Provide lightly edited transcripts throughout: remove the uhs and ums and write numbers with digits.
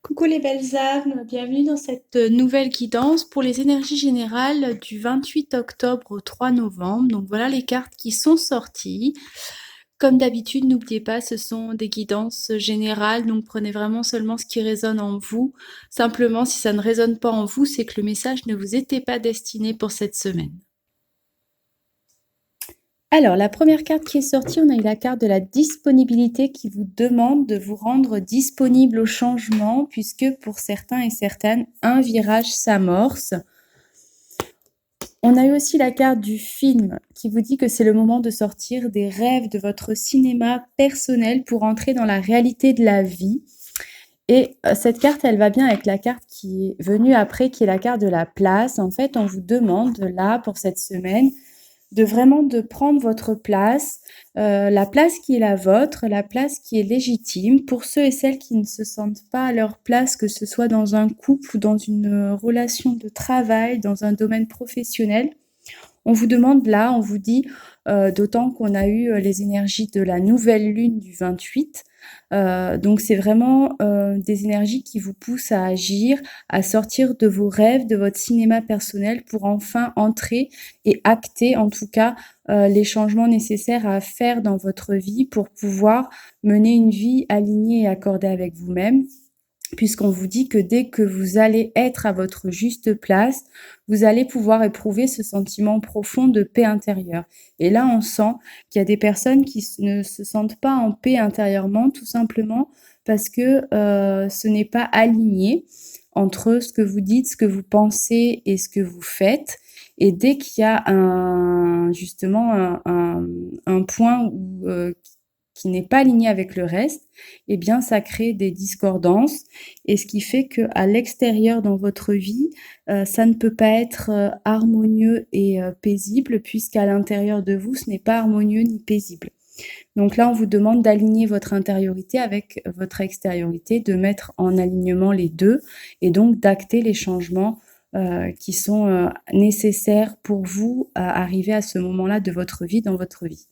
Coucou les belles âmes, bienvenue dans cette nouvelle guidance pour les énergies générales du 28 octobre au 3 novembre. Donc voilà les cartes qui sont sorties. Comme d'habitude, n'oubliez pas, ce sont des guidances générales, donc prenez vraiment seulement ce qui résonne en vous. Simplement, si ça ne résonne pas en vous, c'est que le message ne vous était pas destiné pour cette semaine. Alors, la première carte qui est sortie, on a eu la carte de la disponibilité qui vous demande de vous rendre disponible au changement, puisque pour certains et certaines, un virage s'amorce. On a eu aussi la carte du film qui vous dit que c'est le moment de sortir des rêves de votre cinéma personnel pour entrer dans la réalité de la vie. Et cette carte, elle va bien avec la carte qui est venue après, qui est la carte de la place. En fait, on vous demande là, pour cette semaine, de vraiment de prendre votre place, la place qui est la vôtre, la place qui est légitime. Pour ceux et celles qui ne se sentent pas à leur place, que ce soit dans un couple ou dans une relation de travail, dans un domaine professionnel, on vous demande là, on vous dit, d'autant qu'on a eu les énergies de la nouvelle lune du 28. Donc c'est vraiment des énergies qui vous poussent à agir, à sortir de vos rêves, de votre cinéma personnel pour enfin entrer et acter en tout cas les changements nécessaires à faire dans votre vie pour pouvoir mener une vie alignée et accordée avec vous-même. Puisqu'on vous dit que dès que vous allez être à votre juste place, vous allez pouvoir éprouver ce sentiment profond de paix intérieure. Et là, on sent qu'il y a des personnes qui ne se sentent pas en paix intérieurement, tout simplement parce que ce n'est pas aligné entre ce que vous dites, ce que vous pensez et ce que vous faites. Et dès qu'il y a justement un point qui n'est pas aligné avec le reste, eh bien, ça crée des discordances. Et ce qui fait qu'à l'extérieur, dans votre vie, ça ne peut pas être harmonieux et paisible, puisqu'à l'intérieur de vous, ce n'est pas harmonieux ni paisible. Donc là, on vous demande d'aligner votre intériorité avec votre extériorité, de mettre en alignement les deux, et donc d'acter les changements qui sont nécessaires pour vous à arriver à ce moment-là de votre vie, dans votre vie.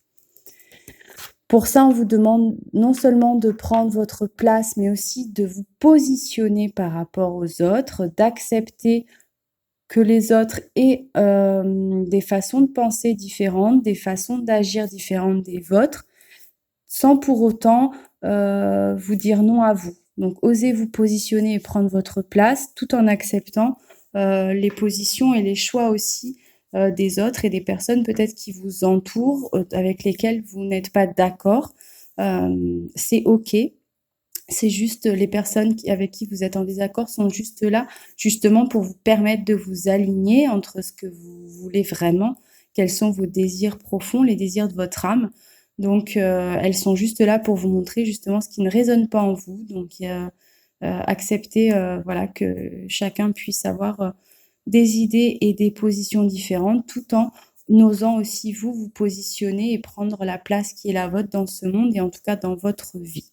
Pour ça, on vous demande non seulement de prendre votre place, mais aussi de vous positionner par rapport aux autres, d'accepter que les autres aient des façons de penser différentes, des façons d'agir différentes des vôtres, sans pour autant vous dire non à vous. Donc, osez vous positionner et prendre votre place tout en acceptant les positions et les choix aussi des autres et des personnes peut-être qui vous entourent, avec lesquelles vous n'êtes pas d'accord. C'est OK. C'est juste les personnes avec qui vous êtes en désaccord sont juste là, justement pour vous permettre de vous aligner entre ce que vous voulez vraiment, quels sont vos désirs profonds, les désirs de votre âme. Donc, elles sont juste là pour vous montrer justement ce qui ne résonne pas en vous. Donc, accepter voilà, que chacun puisse avoir des idées et des positions différentes, tout en osant aussi vous positionner et prendre la place qui est la vôtre dans ce monde et en tout cas dans votre vie.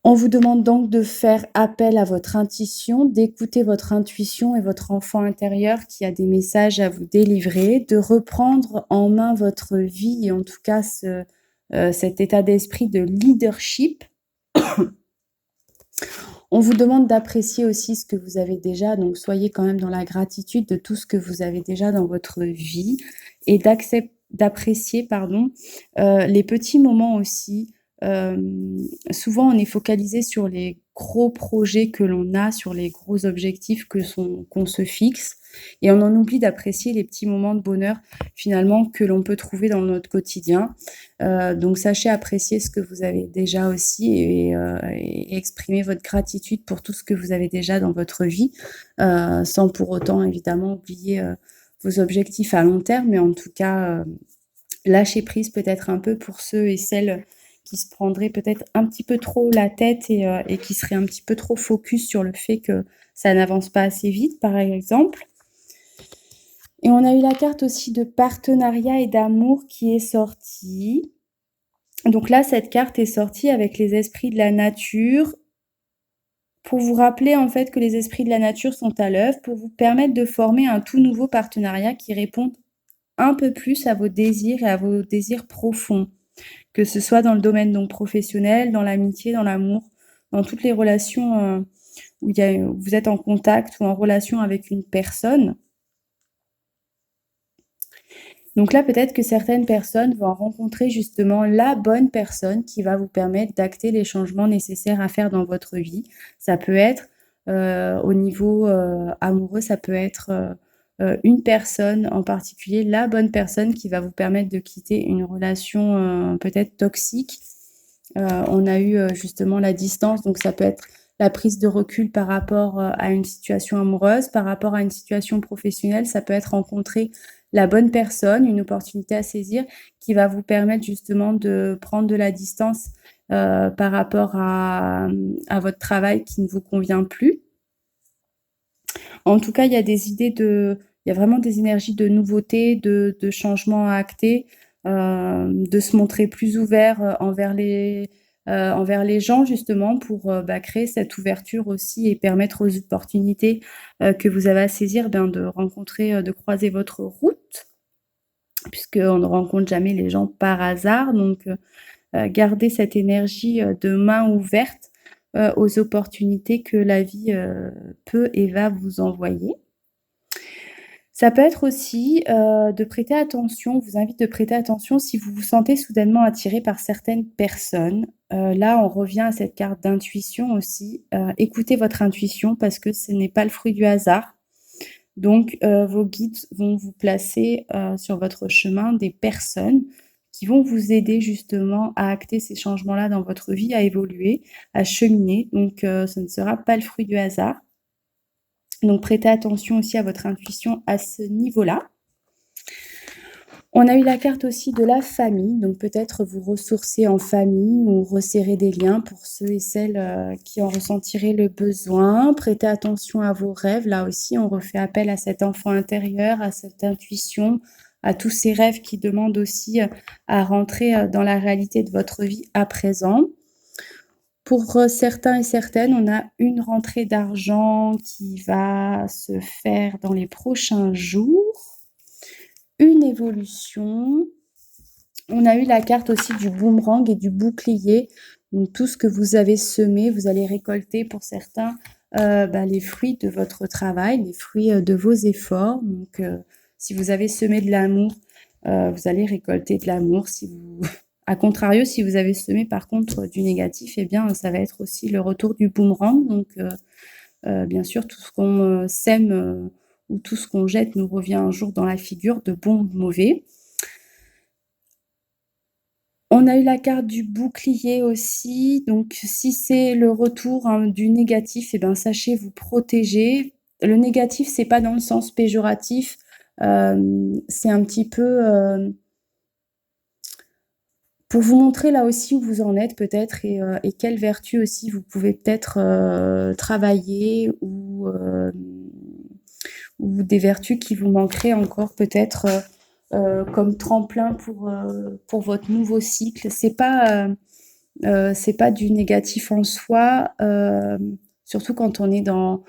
On vous demande donc de faire appel à votre intuition, d'écouter votre intuition et votre enfant intérieur qui a des messages à vous délivrer, de reprendre en main votre vie et en tout cas cet état d'esprit de leadership. On vous demande d'apprécier aussi ce que vous avez déjà, donc soyez quand même dans la gratitude de tout ce que vous avez déjà dans votre vie et d'apprécier les petits moments aussi. Souvent, on est focalisé sur les gros projets que l'on a, sur les gros objectifs qu'on se fixe, et on en oublie d'apprécier les petits moments de bonheur finalement que l'on peut trouver dans notre quotidien. Donc, sachez apprécier ce que vous avez déjà aussi et exprimer votre gratitude pour tout ce que vous avez déjà dans votre vie, sans pour autant évidemment oublier vos objectifs à long terme, mais en tout cas, lâcher prise peut-être un peu pour ceux et celles qui se prendraient peut-être un petit peu trop la tête et qui seraient un petit peu trop focus sur le fait que ça n'avance pas assez vite, par exemple. Et on a eu la carte aussi de partenariat et d'amour qui est sortie. Donc là, cette carte est sortie avec les esprits de la nature pour vous rappeler en fait que les esprits de la nature sont à l'œuvre, pour vous permettre de former un tout nouveau partenariat qui répond un peu plus à vos désirs et à vos désirs profonds, que ce soit dans le domaine donc professionnel, dans l'amitié, dans l'amour, dans toutes les relations où vous êtes en contact ou en relation avec une personne. Donc là, peut-être que certaines personnes vont rencontrer justement la bonne personne qui va vous permettre d'acter les changements nécessaires à faire dans votre vie. Ça peut être au niveau amoureux, ça peut être une personne en particulier, la bonne personne qui va vous permettre de quitter une relation peut-être toxique. On a eu justement la distance, donc ça peut être la prise de recul par rapport à une situation amoureuse, par rapport à une situation professionnelle, ça peut être rencontrer la bonne personne, une opportunité à saisir qui va vous permettre justement de prendre de la distance par rapport à votre travail qui ne vous convient plus. En tout cas, il y a vraiment des énergies de nouveauté, de changement à acter, de se montrer plus ouvert envers les gens justement pour créer cette ouverture aussi et permettre aux opportunités que vous avez à saisir de rencontrer, de croiser votre route, puisqu'on ne rencontre jamais les gens par hasard. Donc, garder cette énergie de main ouverte aux opportunités que la vie peut et va vous envoyer. Ça peut être aussi de prêter attention, je vous invite de prêter attention si vous vous sentez soudainement attiré par certaines personnes. Là, on revient à cette carte d'intuition aussi. Écoutez votre intuition parce que ce n'est pas le fruit du hasard. Donc, vos guides vont vous placer sur votre chemin des personnes qui vont vous aider justement à acter ces changements-là dans votre vie, à évoluer, à cheminer. Donc, ce ne sera pas le fruit du hasard. Donc, prêtez attention aussi à votre intuition à ce niveau-là. On a eu la carte aussi de la famille, donc peut-être vous ressourcer en famille ou resserrer des liens pour ceux et celles qui en ressentiraient le besoin. Prêtez attention à vos rêves, là aussi on refait appel à cet enfant intérieur, à cette intuition, à tous ces rêves qui demandent aussi à rentrer dans la réalité de votre vie à présent. Pour certains et certaines, on a une rentrée d'argent qui va se faire dans les prochains jours. Une évolution. On a eu la carte aussi du boomerang et du bouclier. Donc tout ce que vous avez semé, vous allez récolter pour certains les fruits de votre travail, les fruits de vos efforts. Donc si vous avez semé de l'amour, vous allez récolter de l'amour. A contrario, si vous avez semé par contre du négatif, eh bien ça va être aussi le retour du boomerang. Donc bien sûr, tout ce qu'on sème ou tout ce qu'on jette nous revient un jour dans la figure, de bon ou de mauvais. On a eu la carte du bouclier aussi, donc si c'est le retour du négatif, sachez vous protéger. Le négatif, c'est pas dans le sens péjoratif, c'est un petit peu pour vous montrer là aussi où vous en êtes peut-être et quelles vertus aussi vous pouvez peut-être travailler ou des vertus qui vous manqueraient encore peut-être comme tremplin pour votre nouveau cycle. C'est pas du négatif en soi, surtout quand on est dans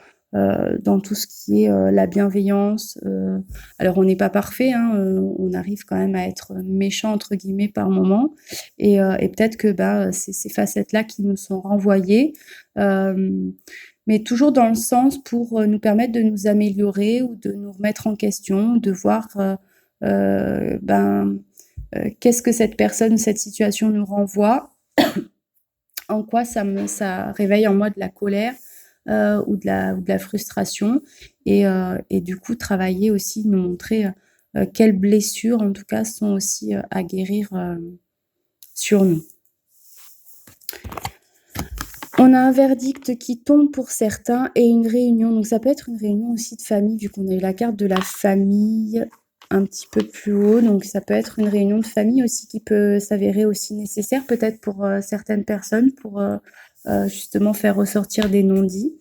tout ce qui est la bienveillance. Alors on n'est pas parfait, hein, on arrive quand même à être méchant entre guillemets par moment, et peut-être que c'est ces facettes-là qui nous sont renvoyées. Mais toujours dans le sens pour nous permettre de nous améliorer ou de nous remettre en question, de voir qu'est-ce que cette personne, cette situation nous renvoie, en quoi ça réveille en moi de la colère ou de la frustration, et du coup travailler aussi, nous montrer quelles blessures en tout cas sont aussi à guérir sur nous. On a un verdict qui tombe pour certains et une réunion. Donc ça peut être une réunion aussi de famille, vu qu'on a eu la carte de la famille un petit peu plus haut. Donc ça peut être une réunion de famille aussi qui peut s'avérer aussi nécessaire peut-être pour certaines personnes, pour justement faire ressortir des non-dits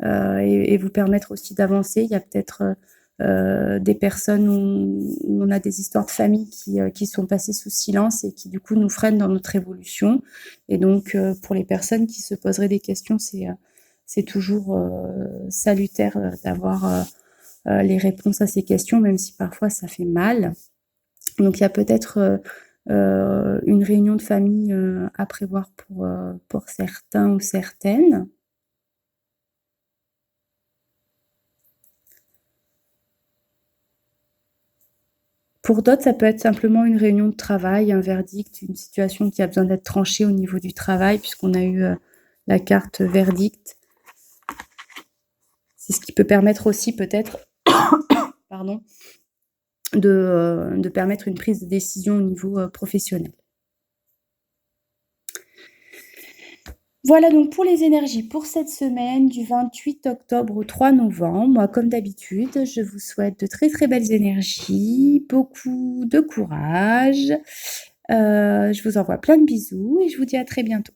et vous permettre aussi d'avancer. Il y a peut-être des personnes où on a des histoires de famille qui sont passées sous silence et qui du coup nous freinent dans notre évolution. Et donc pour les personnes qui se poseraient des questions, c'est toujours salutaire d'avoir les réponses à ces questions, même si parfois ça fait mal. Donc il y a peut-être une réunion de famille, à prévoir pour certains ou certaines. Pour d'autres, ça peut être simplement une réunion de travail, un verdict, une situation qui a besoin d'être tranchée au niveau du travail puisqu'on a eu, la carte verdict. C'est ce qui peut permettre aussi peut-être pardon, de permettre une prise de décision au niveau, professionnel. Voilà donc pour les énergies pour cette semaine du 28 octobre au 3 novembre. Moi, comme d'habitude, je vous souhaite de très, très belles énergies, beaucoup de courage. Je vous envoie plein de bisous et je vous dis à très bientôt.